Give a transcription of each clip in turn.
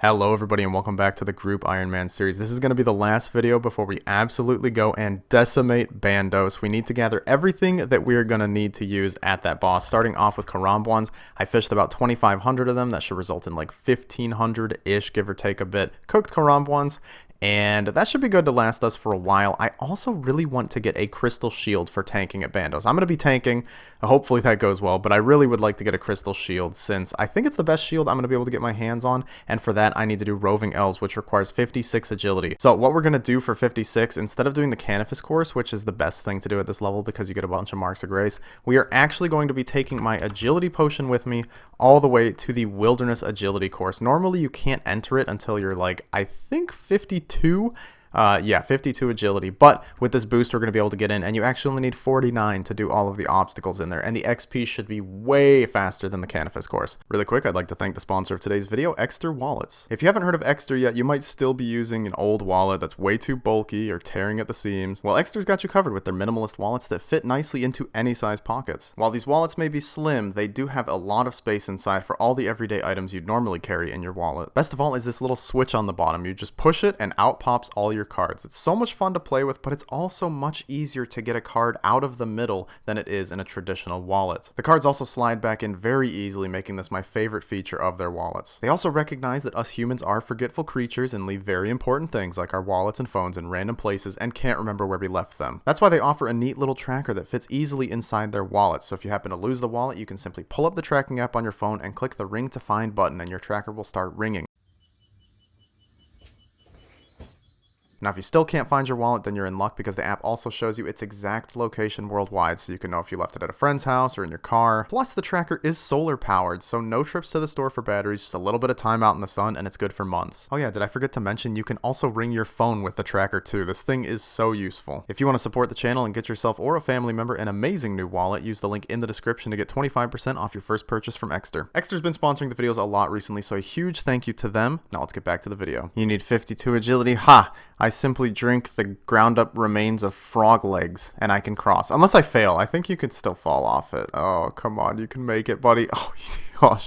Hello everybody and welcome back to the group Ironman series. This is going to be the last video before we absolutely go and decimate Bandos. We need to gather everything that we are going to need to use at that boss. Starting off with Karambwans, I fished about 2,500 of them. That should result in like 1,500-ish, give or take a bit. Cooked Karambwans. And that should be good to last us for a while. I also really want to get a crystal shield for tanking at Bandos. I'm going to be tanking. Hopefully that goes well, but I really would like to get a crystal shield since I think it's the best shield I'm going to be able to get my hands on. And for that, I need to do roving elves, which requires 56 agility. So what we're going to do for 56, instead of doing the Canifis course, which is the best thing to do at this level because you get a bunch of marks of grace, we are actually going to be taking my agility potion with me all the way to the wilderness agility course. Normally you can't enter it until you're like, I think 52. 52 agility, but with this boost we're going to be able to get in, and you actually only need 49 to do all of the obstacles in there, and the XP should be way faster than the Canifis course. Really quick, I'd like to thank the sponsor of today's video, Exter Wallets. If you haven't heard of Exter yet, you might still be using an old wallet that's way too bulky or tearing at the seams. Well, Exter's got you covered with their minimalist wallets that fit nicely into any size pockets. While these wallets may be slim, they do have a lot of space inside for all the everyday items you'd normally carry in your wallet. Best of all is this little switch on the bottom. You just push it and out pops all your cards. It's so much fun to play with, but it's also much easier to get a card out of the middle than it is in a traditional wallet. The cards also slide back in very easily, making this my favorite feature of their wallets. They also recognize that us humans are forgetful creatures and leave very important things like our wallets and phones in random places and can't remember where we left them. That's why they offer a neat little tracker that fits easily inside their wallet. So if you happen to lose the wallet, you can simply pull up the tracking app on your phone and click the ring to find button and your tracker will start ringing. Now, if you still can't find your wallet, then you're in luck because the app also shows you its exact location worldwide, so you can know if you left it at a friend's house or in your car. Plus, the tracker is solar powered, so no trips to the store for batteries, just a little bit of time out in the sun, and it's good for months. Oh yeah, did I forget to mention, you can also ring your phone with the tracker too. This thing is so useful. If you want to support the channel and get yourself or a family member an amazing new wallet, use the link in the description to get 25% off your first purchase from Exter. Exter's been sponsoring the videos a lot recently, so a huge thank you to them. Now let's get back to the video. You need 52 agility. Ha! I simply drink the ground up remains of frog legs and I can cross. Unless I fail. I think you could still fall off it. Oh, come on. You can make it, buddy. Oh,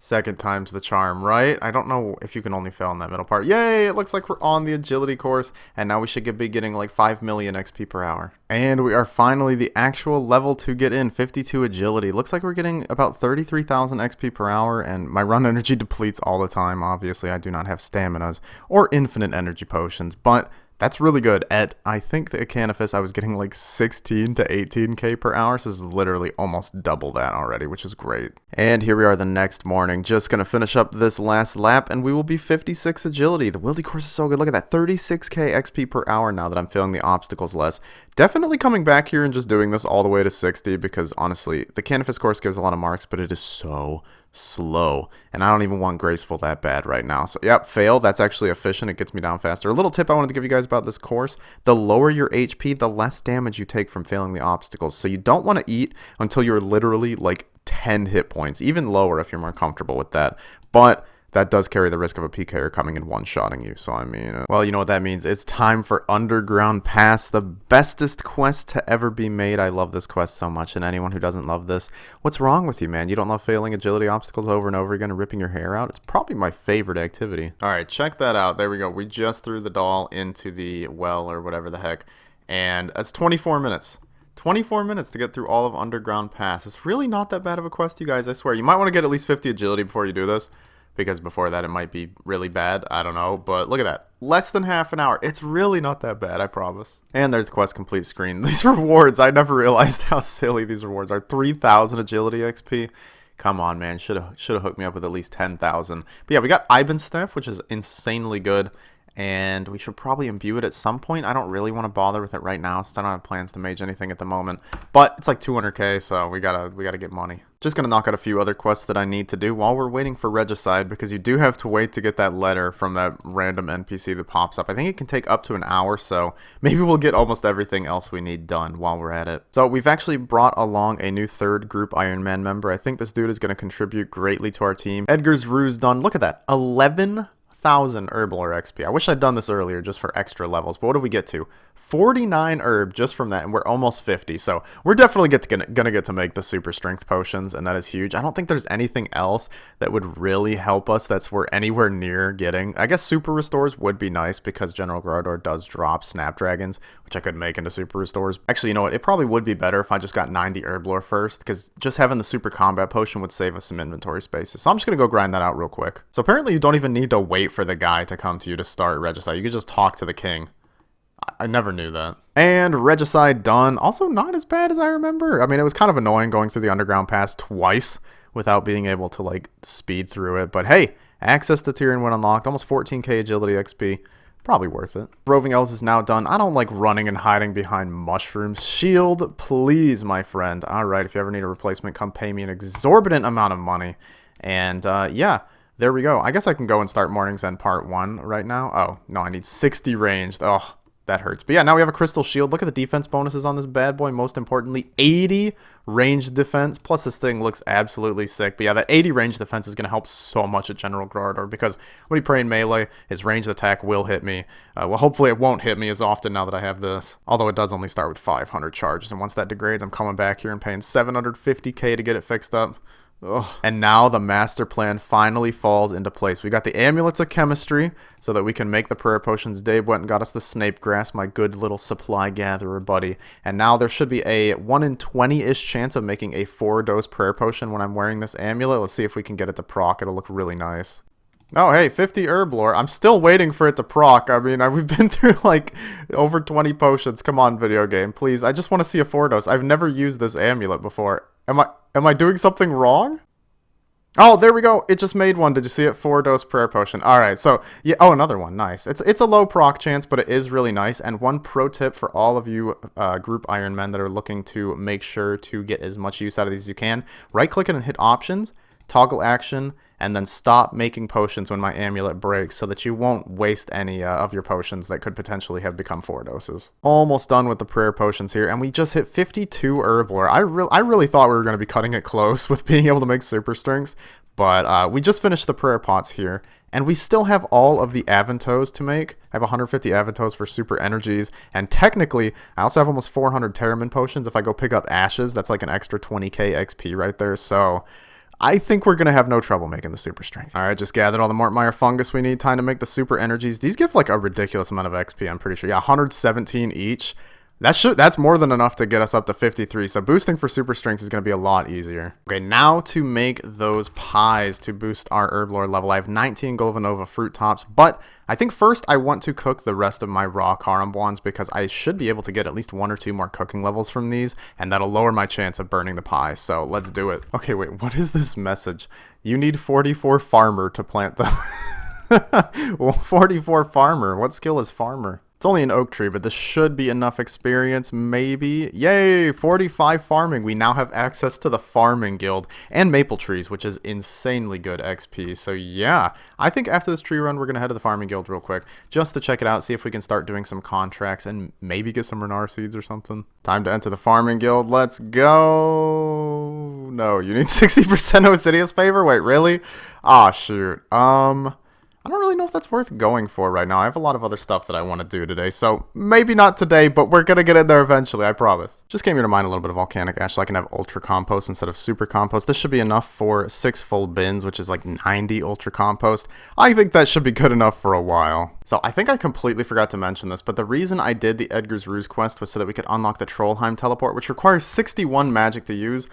second time's the charm, right? I don't know if you can only fail in that middle part. Yay! It looks like we're on the agility course, and now we should be getting like 5 million XP per hour. And we are finally the actual level to get in, 52 agility. Looks like we're getting about 33,000 XP per hour, and my run energy depletes all the time. Obviously, I do not have staminas or infinite energy potions, but that's really good. At, I think the Canifis, I was getting like 16 to 18k per hour, so this is literally almost double that already, which is great. And here we are the next morning, just gonna finish up this last lap, and we will be 56 agility. The Wildy course is so good. Look at that, 36k XP per hour now that I'm feeling the obstacles less. Definitely coming back here and just doing this all the way to 60, because honestly, the Canifis course gives a lot of marks, but it is so slow, and I don't even want graceful that bad right now. So yep, fail. That's actually efficient. It gets me down faster. A little tip I wanted to give you guys about this course: the lower your HP, the less damage you take from failing the obstacles. So you don't want to eat until you're literally like 10 hit points, even lower if you're more comfortable with that, but that does carry the risk of a PKer coming in one-shotting you. So I mean, well, you know what that means. It's time for Underground Pass, the bestest quest to ever be made. I love this quest so much, and anyone who doesn't love this, what's wrong with you, man? You don't love failing agility obstacles over and over again and ripping your hair out? It's probably my favorite activity. All right, check that out. There we go. We just threw the doll into the well or whatever the heck, and that's 24 minutes. 24 minutes to get through all of Underground Pass. It's really not that bad of a quest, you guys, I swear. You might want to get at least 50 agility before you do this, because before that it might be really bad. I don't know, but look at that. Less than half an hour. It's really not that bad, I promise. And there's the quest complete screen. These rewards, I never realized how silly these rewards are. 3,000 agility XP. Come on, man. Should have hooked me up with at least 10,000. But yeah, we got Iben's stuff, which is insanely good. And we should probably imbue it at some point. I don't really want to bother with it right now, since I don't have plans to mage anything at the moment. But it's like 200k, so we gotta get money. Just gonna knock out a few other quests that I need to do while we're waiting for Regicide, because you do have to wait to get that letter from that random NPC that pops up. I think it can take up to an hour, so maybe we'll get almost everything else we need done while we're at it. So we've actually brought along a new third group Ironman member. I think this dude is gonna contribute greatly to our team. Edgar's ruse done. Look at that, 11 1000 Herblore XP. I wish I'd done this earlier just for extra levels, but what did we get to? 49 herb just from that, and we're almost 50, so we're definitely gonna get to make the super strength potions, and that is huge. I don't think there's anything else that would really help us that's we're anywhere near getting. I guess super restores would be nice because General Grodor does drop snapdragons, which I could make into super restores. Actually, you know what? It probably would be better if I just got 90 Herblore first, because just having the super combat potion would save us some inventory spaces. So I'm just gonna go grind that out real quick. So apparently you don't even need to wait for the guy to come to you to start Regicide. You can just talk to the king. I never knew that. And Regicide done. Also not as bad as I remember. I mean, it was kind of annoying going through the underground pass twice without being able to, like, speed through it. But hey, access to Tyrion when unlocked. Almost 14k agility XP. Probably worth it. Roving Elves is now done. I don't like running and hiding behind mushrooms. Shield, please, my friend. Alright, if you ever need a replacement, come pay me an exorbitant amount of money. And, yeah. There we go. I guess I can go and start Morning's End Part 1 right now. Oh, no, I need 60 ranged. Oh, that hurts. But yeah, now we have a Crystal Shield. Look at the defense bonuses on this bad boy. Most importantly, 80 ranged defense. Plus, this thing looks absolutely sick. But yeah, that 80 ranged defense is going to help so much at General Grodor because when he pray in melee, his ranged attack will hit me. Well, hopefully it won't hit me as often now that I have this. Although it does only start with 500 charges. And once that degrades, I'm coming back here and paying 750k to get it fixed up. Ugh. And now the master plan finally falls into place. We got the amulets of chemistry so that we can make the prayer potions. Dave went and got us the snape grass, my good little supply gatherer buddy. And now there should be a 1 in 20-ish chance of making a 4-dose prayer potion when I'm wearing this amulet. Let's see if we can get it to proc. It'll look really nice. Oh, hey, 50 Herblore. I'm still waiting for it to proc. I mean, we've been through, like, over 20 potions. Come on, video game, please. I just want to see a 4-dose. I've never used this amulet before. Am I doing something wrong? Oh, there we go. It just made one. Did you see it? 4-dose prayer potion. All right, so, yeah. Oh, another one. Nice. It's a low proc chance, but it is really nice. And one pro tip for all of you group Ironmen that are looking to make sure to get as much use out of these as you can, right-click it and hit Options, toggle action, and then stop making potions when my amulet breaks so that you won't waste any of your potions that could potentially have become 4 doses. Almost done with the prayer potions here, and we just hit 52 Herblore. I really thought we were going to be cutting it close with being able to make super strings, but we just finished the prayer pots here, and we still have all of the Avantos to make. I have 150 Avantos for super energies, and technically, I also have almost 400 Terramin potions. If I go pick up Ashes, that's like an extra 20k XP right there, so I think we're going to have no trouble making the super strength. All right, just gathered all the Mortmire fungus we need. Time to make the super energies. These give like a ridiculous amount of XP, I'm pretty sure. Yeah, 117 each. That's more than enough to get us up to 53, so boosting for super strength is going to be a lot easier. Okay, now to make those pies to boost our Herblore level. I have 19 Golvanova fruit tops, but I think first I want to cook the rest of my raw Karambwans because I should be able to get at least 1 or 2 more cooking levels from these, and that'll lower my chance of burning the pie, so let's do it. Okay, wait, what is this message? You need 44 farmer to plant the... 44 farmer? What skill is farmer? It's only an oak tree, but this should be enough experience, maybe. Yay, 45 farming. We now have access to the farming guild and maple trees, which is insanely good XP. So yeah, I think after this tree run, we're going to head to the farming guild real quick just to check it out, see if we can start doing some contracts and maybe get some Renar seeds or something. Time to enter the farming guild. Let's go. No, you need 60% of Assidious favor? Wait, really? Aw, shoot. I don't really know if that's worth going for right now. I have a lot of other stuff that I want to do today, so maybe not today, but we're going to get in there eventually, I promise. Just came here to mine a little bit of volcanic ash so I can have ultra compost instead of super compost. This should be enough for 6 full bins, which is like 90 ultra compost. I think that should be good enough for a while. So I think I completely forgot to mention this, but the reason I did the Edgar's Ruse quest was so that we could unlock the Trollheim teleport, which requires 61 magic to use.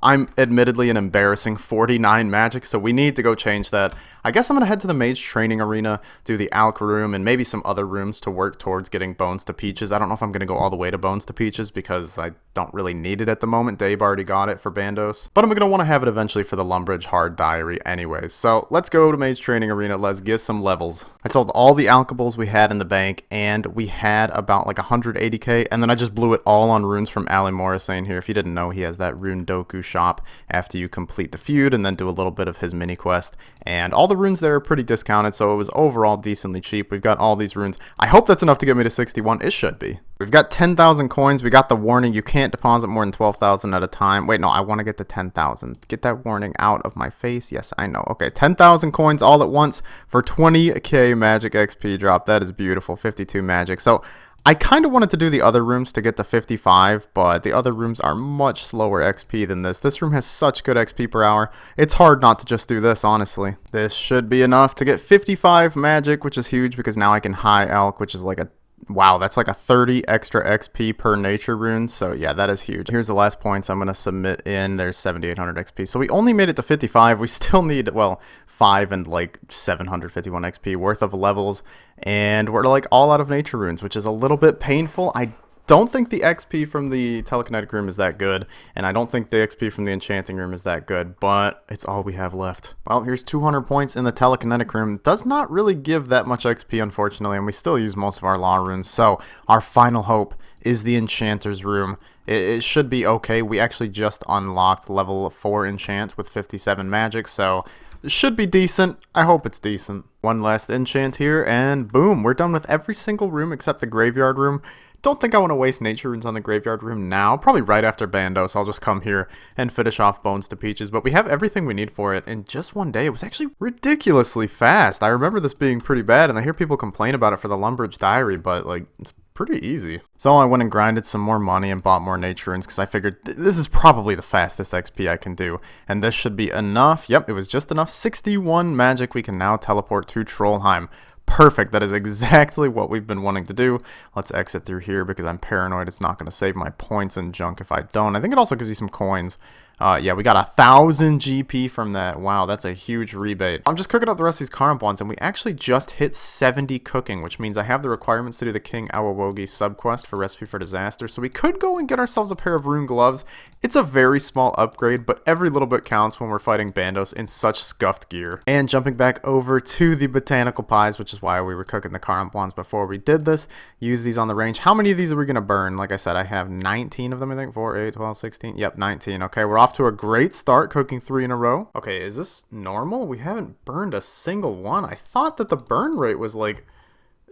I'm admittedly an embarrassing 49 magic, so we need to go change that. I guess I'm going to head to the Mage Training Arena, do the Alk room, and maybe some other rooms to work towards getting Bones to Peaches. I don't know if I'm going to go all the way to Bones to Peaches because I don't really need it at the moment. Dave already got it for Bandos. But I'm going to want to have it eventually for the Lumbridge Hard Diary anyways. So let's go to Mage Training Arena. Let's get some levels. I sold all the alkables we had in the bank, and we had about like 180k, and then I just blew it all on runes from Ali Morrisane here. If you didn't know, he has that Rune Doku shop after you complete the feud and then do a little bit of his mini quest. And all the runes there are pretty discounted, so it was overall decently cheap. We've got all these runes. I hope that's enough to get me to 61. It should be. We've got 10,000 coins. We got the warning. You can't deposit more than 12,000 at a time. Wait, no, I want to get to 10,000. Get that warning out of my face. Yes, I know. Okay, 10,000 coins all at once for 20k magic XP drop. That is beautiful. 52 magic. So I kind of wanted to do the other rooms to get to 55, but the other rooms are much slower XP than this. This room has such good XP per hour. It's hard not to just do this, honestly. This should be enough to get 55 magic, which is huge because now I can high elk, which is like a wow, that's like a 30 extra XP per nature rune. So yeah, that is huge. Here's the last points I'm going to submit in. There's 7,800 XP. So we only made it to 55. We still need, well, 5 and like 751 XP worth of levels. And we're like all out of nature runes, which is a little bit painful. I don't think the XP from the telekinetic room is that good, and I don't think the XP from the enchanting room is that good, but it's all we have left. Well, here's 200 points in the telekinetic room. Does not really give that much XP, unfortunately, and we still use most of our law runes, so our final hope is the enchanter's room. It should be okay. We actually just unlocked level 4 enchant with 57 magic, so it should be decent. I hope it's decent. One last enchant here, and boom, we're done with every single room except the graveyard room. Don't think I want to waste nature runes on the graveyard room now. Probably right after Bando, so I'll just come here and finish off Bones to Peaches. But we have everything we need for it in just one day. It was actually ridiculously fast. I remember this being pretty bad, and I hear people complain about it for the Lumbridge Diary, but like, it's pretty easy. So I went and grinded some more money and bought more nature runes because I figured this is probably the fastest XP I can do. And this should be enough. Yep, it was just enough. 61 magic. We can now teleport to Trollheim. Perfect. That is exactly what we've been wanting to do. Let's exit through here because I'm paranoid it's not going to save my points and junk if I don't. I think it also gives you some coins. Yeah, we got 1,000 GP from that. Wow, that's a huge rebate. I'm just cooking up the rest of these current ones, and we actually just hit 70 cooking, which means I have the requirements to do the King Awawogi subquest for Recipe for Disaster, so we could go and get ourselves a pair of rune gloves. It's a very small upgrade, but every little bit counts when we're fighting Bandos in such scuffed gear. And jumping back over to the Botanical Pies, which is why we were cooking the current ones before we did this. Use these on the range. How many of these are we going to burn? Like I said, I have 19 of them, I think. 4, 8, 12, 16. Yep, 19. Okay, we're off to a great start, cooking 3 in a row. Okay, is this normal? We haven't burned a single one. I thought that the burn rate was like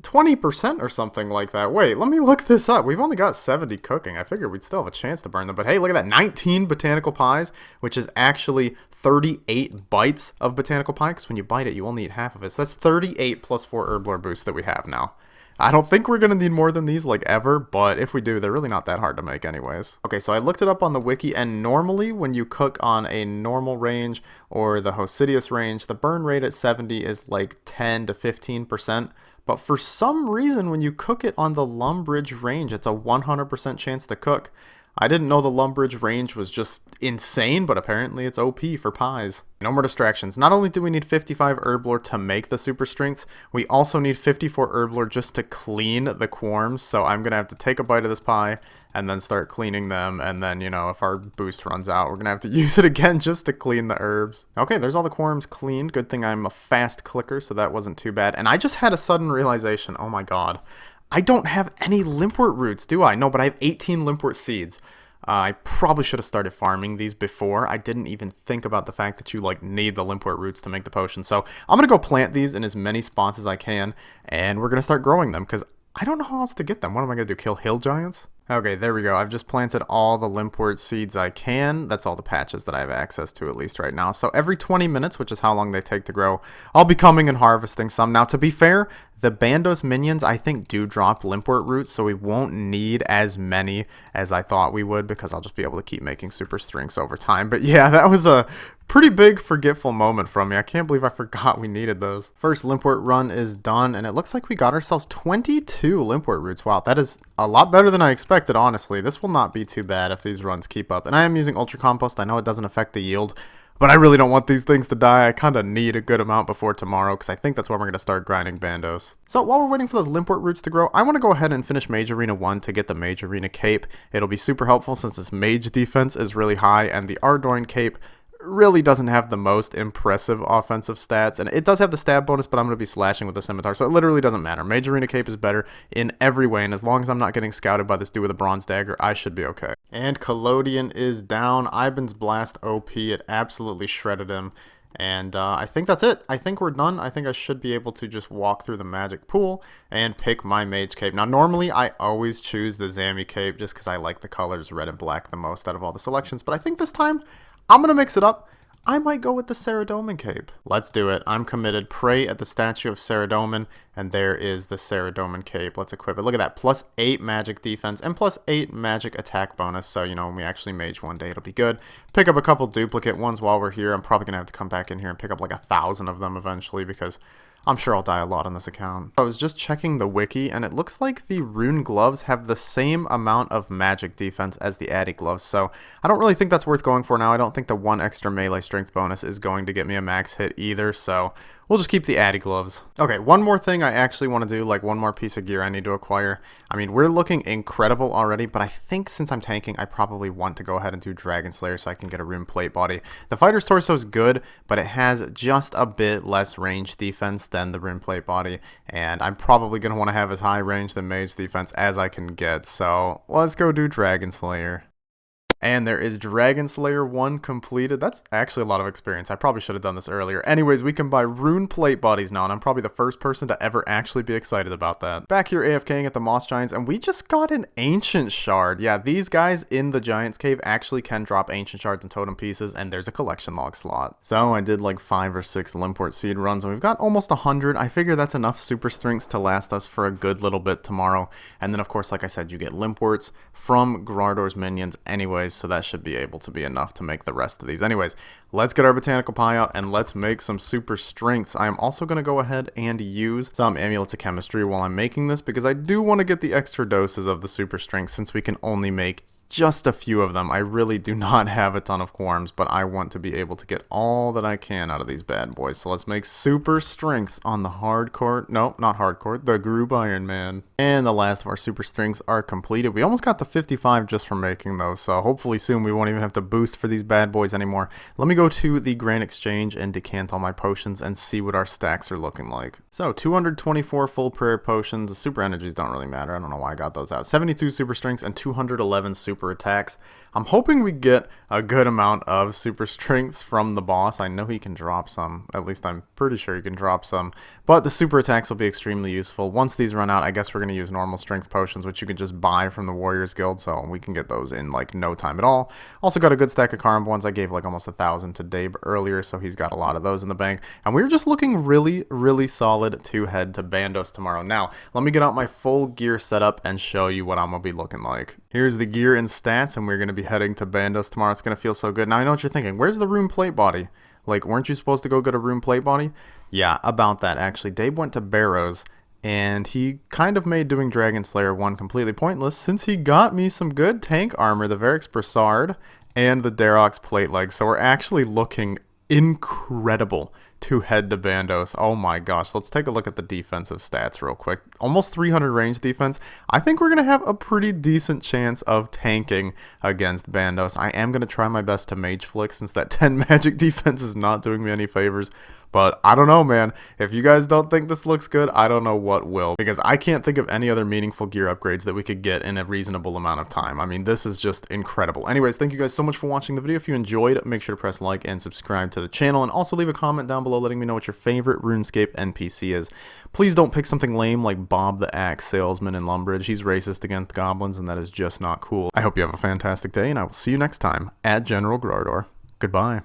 20% or something like that. Wait, let me look this up. We've only got 70 cooking. I figured we'd still have a chance to burn them. But hey, look at that. 19 Botanical Pies, which is actually 38 bites of Botanical Pie, because when you bite it, you only eat half of it. So that's 38 plus 4 Herblore boosts that we have now. I don't think we're going to need more than these, like, ever, but if we do, they're really not that hard to make anyways. Okay, so I looked it up on the wiki, and normally when you cook on a normal range or the Hosidius range, the burn rate at 70 is like 10 to 15%, but for some reason, when you cook it on the Lumbridge range, it's a 100% chance to cook. I didn't know the Lumbridge range was just insane, but apparently it's OP for pies. No more distractions. Not only do we need 55 Herblore to make the super strengths, we also need 54 Herblore just to clean the quorms, so I'm going to have to take a bite of this pie and then start cleaning them, and then, you know, if our boost runs out, we're going to have to use it again just to clean the herbs. Okay, there's all the quorms cleaned. Good thing I'm a fast clicker, so that wasn't too bad. And I just had a sudden realization, oh my god. I don't have any limpwort roots, do I? No, but I have 18 limpwort seeds. I probably should have started farming these before. I didn't even think about the fact that you like need the limpwort roots to make the potion. So I'm going to go plant these in as many spots as I can, and we're going to start growing them because I don't know how else to get them. What am I going to do, kill hill giants? Okay, there we go. I've just planted all the limpwort seeds I can. That's all the patches that I have access to at least right now. So every 20 minutes, which is how long they take to grow, I'll be coming and harvesting some. Now, to be fair, the Bandos minions, I think, do drop limpwort roots, so we won't need as many as I thought we would because I'll just be able to keep making super strengths over time. But yeah, that was a pretty big forgetful moment from me. I can't believe I forgot we needed those. First limpwort run is done, and it looks like we got ourselves 22 limpwort roots. Wow, that is a lot better than I expected, honestly. This will not be too bad if these runs keep up. And I am using Ultra Compost. I know it doesn't affect the yield, but I really don't want these things to die. I kind of need a good amount before tomorrow because I think that's when we're going to start grinding Bandos. So while we're waiting for those limpwort roots to grow, I want to go ahead and finish Mage Arena 1 to get the Mage Arena Cape. It'll be super helpful since its Mage defense is really high and the Ardougne Cape really doesn't have the most impressive offensive stats, and it does have the stab bonus, but I'm going to be slashing with the scimitar, so it literally doesn't matter. Mage Arena Cape is better in every way, and as long as I'm not getting scouted by this dude with a bronze dagger, I should be okay. And Collodion is down. Iban's Blast OP, it absolutely shredded him. And I think that's it. I think we're done. I think I should be able to just walk through the magic pool and pick my Mage Cape. Now, normally I always choose the Zammy Cape just because I like the colors red and black the most out of all the selections. But I think this time I'm going to mix it up. I might go with the Ceradomin Cape. Let's do it. I'm committed. Pray at the statue of Ceradomin, and there is the Ceradomin Cape. Let's equip it. Look at that. +8 magic defense and +8 magic attack bonus. So, you know, when we actually mage one day, it'll be good. Pick up a couple duplicate ones while we're here. I'm probably going to have to come back in here and pick up like 1,000 of them eventually because I'm sure I'll die a lot on this account. I was just checking the wiki, and it looks like the rune gloves have the same amount of magic defense as the Addy gloves, so I don't really think that's worth going for now. I don't think the 1 extra melee strength bonus is going to get me a max hit either, so we'll just keep the Addy gloves. Okay, one more thing I actually want to do, like one more piece of gear I need to acquire. I mean, we're looking incredible already, but I think since I'm tanking, I probably want to go ahead and do Dragon Slayer so I can get a rune plate body. The fighter's torso is good, but it has just a bit less range defense than the rune plate body, and I'm probably going to want to have as high range than mage defense as I can get, so let's go do Dragon Slayer. And there is Dragon Slayer 1 completed. That's actually a lot of experience. I probably should have done this earlier. Anyways, we can buy rune plate bodies now, and I'm probably the first person to ever actually be excited about that. Back here AFKing at the Moss Giants, and we just got an Ancient Shard. Yeah, these guys in the Giants Cave actually can drop Ancient Shards and Totem Pieces, and there's a collection log slot. So I did like 5 or 6 Limport Seed runs, and we've got almost 100. I figure that's enough Super Strengths to last us for a good little bit tomorrow. And then, of course, like I said, you get Limports from Grardor's minions anyways, so that should be able to be enough to make the rest of these. Anyways, let's get our Botanical Pie out and let's make some Super Strengths. I am also going to go ahead and use some Amulets of Chemistry while I'm making this because I do want to get the extra doses of the Super Strengths since we can only make just a few of them. I really do not have a ton of Quarms, but I want to be able to get all that I can out of these bad boys. So let's make Super Strengths on the hardcore. No, not hardcore. The Group Ironman. And the last of our Super Strengths are completed. We almost got to 55 just from making those. So hopefully soon we won't even have to boost for these bad boys anymore. Let me go to the Grand Exchange and decant all my potions and see what our stacks are looking like. So 224 full prayer potions. The super energies don't really matter. I don't know why I got those out. 72 Super Strengths and 211 super attacks. I'm hoping we get a good amount of super strengths from the boss. I know he can drop some, at least I'm pretty sure he can drop some, but the super attacks will be extremely useful. Once these run out, I guess we're going to use normal strength potions, which you can just buy from the Warriors Guild, so we can get those in like no time at all. Also got a good stack of Karma ones. I gave like almost 1,000 to Dabe earlier, so he's got a lot of those in the bank, and we're just looking really, really solid to head to Bandos tomorrow. Now, let me get out my full gear setup and show you what I'm going to be looking like. Here's the gear and stats, and we're going to be heading to Bandos tomorrow. It's going to feel so good. Now, I know what you're thinking. Where's the rune plate body? Like, weren't you supposed to go get a rune plate body? Yeah, about that, actually. Dave went to Barrows, and he kind of made doing Dragon Slayer 1 completely pointless since he got me some good tank armor, the Varix Brassard and the Darox plate legs. So we're actually looking incredible to head to Bandos. Oh my gosh, let's take a look at the defensive stats real quick. Almost 300 range defense. I think we're going to have a pretty decent chance of tanking against Bandos. I am going to try my best to mage flick since that 10 magic defense is not doing me any favors. But I don't know, man. If you guys don't think this looks good, I don't know what will. Because I can't think of any other meaningful gear upgrades that we could get in a reasonable amount of time. I mean, this is just incredible. Anyways, thank you guys so much for watching the video. If you enjoyed, make sure to press like and subscribe to the channel. And also leave a comment down below letting me know what your favorite RuneScape NPC is. Please don't pick something lame like Bob the Axe Salesman in Lumbridge. He's racist against goblins, and that is just not cool. I hope you have a fantastic day, and I will see you next time at General Grardor. Goodbye.